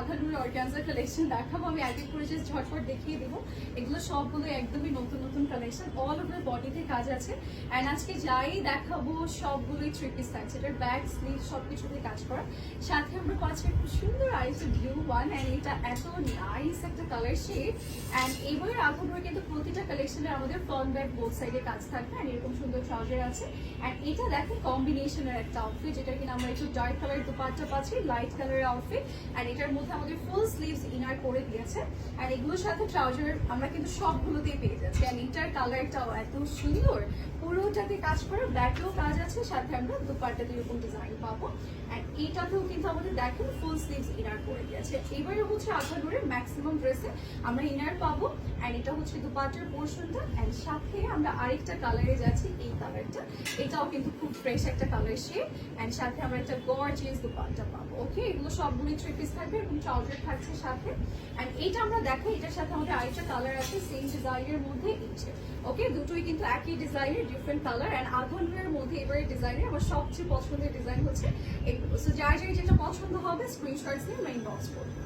আঘানুর organza collection দেখাবো। আমি এক এক করে জাস্ট ঝটপট দেখিয়ে দেবো। এগুলো সবগুলো একদমই নতুন নতুন কালেকশন, অল ওভার বডিতে কাজ আছে। অ্যান্ড আজকে যাই দেখাবো সবগুলোই থ্রি পিস থাকছে, এটার ব্যাক স্লিভ সবকিছুতে কাজ করা। সাথে আমরা পাচ্ছি খুব সুন্দর আরেকটা ব্লু ওয়ান, অ্যান্ড এটা এত নাইস একটা কালার শেড। অ্যান্ড এইবারে আঘানুর কিন্তু প্রতিটা কালেকশনে আমাদের ফ্রন্ট ব্যাক বোথ সাইডে কাজ থাকবে। অ্যান্ড এরকম সুন্দর ট্রাউজার আছে। অ্যান্ড এটা দেখো কম্বিনেশনের একটা আউটফিট, যেটা কিনা আমরা একটু ডার্ক কালার দুপাট্টা পাচ্ছি, লাইট কালারের আউটফিট। অ্যান্ড এটার মধ্যে আমাদের ফুল স্লিভস ইনার করে দিয়েছে। অ্যান্ড এগুলোর সাথে ট্রাউজার আমরা কিন্তু সবগুলোতেই পেয়ে যাচ্ছি। অ্যান্ড এটার কালারটাও এত সুন্দর, পুরোটাতে কাজ করে, ব্যাকেও কাজ আছে, সাথে আমরা দুপাট্টাতে এরকম ডিজাইন পাবো। অ্যান্ড এইটাতেও কিন্তু আমাদের দেখেন ফুল স্লিভস ইনার করে দিয়েছে। এবারে হচ্ছে আঘানুরের ম্যাক্সিমাম ড্রেসে আমরা ইনার পাবো। অ্যান্ড এটা হচ্ছে দুপাট্টার পোর্শনটা। অ্যান্ড সাথে আমরা আরেকটা কালারে যাচ্ছি, এই কালারটা, এটাও কিন্তু খুব ফ্রেশ একটা কালার শেড। অ্যান্ড সাথে আমরা একটা গর্জিয়াস দুপাট্টা পাবো। ওকে, এগুলো সবগুলোই থ্রি পিস থাকবে, এবং ট্রাউজার থাকছে সাথে। অ্যান্ড এইটা আমরা দেখাই, এটার সাথে আমাদের আরেকটা কালার আছে সেম ডিজাইনের মধ্যে এইটা। ওকে, দুটোই কিন্তু একই ডিজাইনের ডিফারেন্ট কালার। অ্যান্ড আঘানুরের মধ্যে এবারে ডিজাইনের আমার সবচেয়ে পছন্দের ডিজাইন হচ্ছে এগুলো। সো যার যার যেটা পছন্দ হবে স্ক্রিনশটস নিয়ে আমরা ইনবক্স করবো।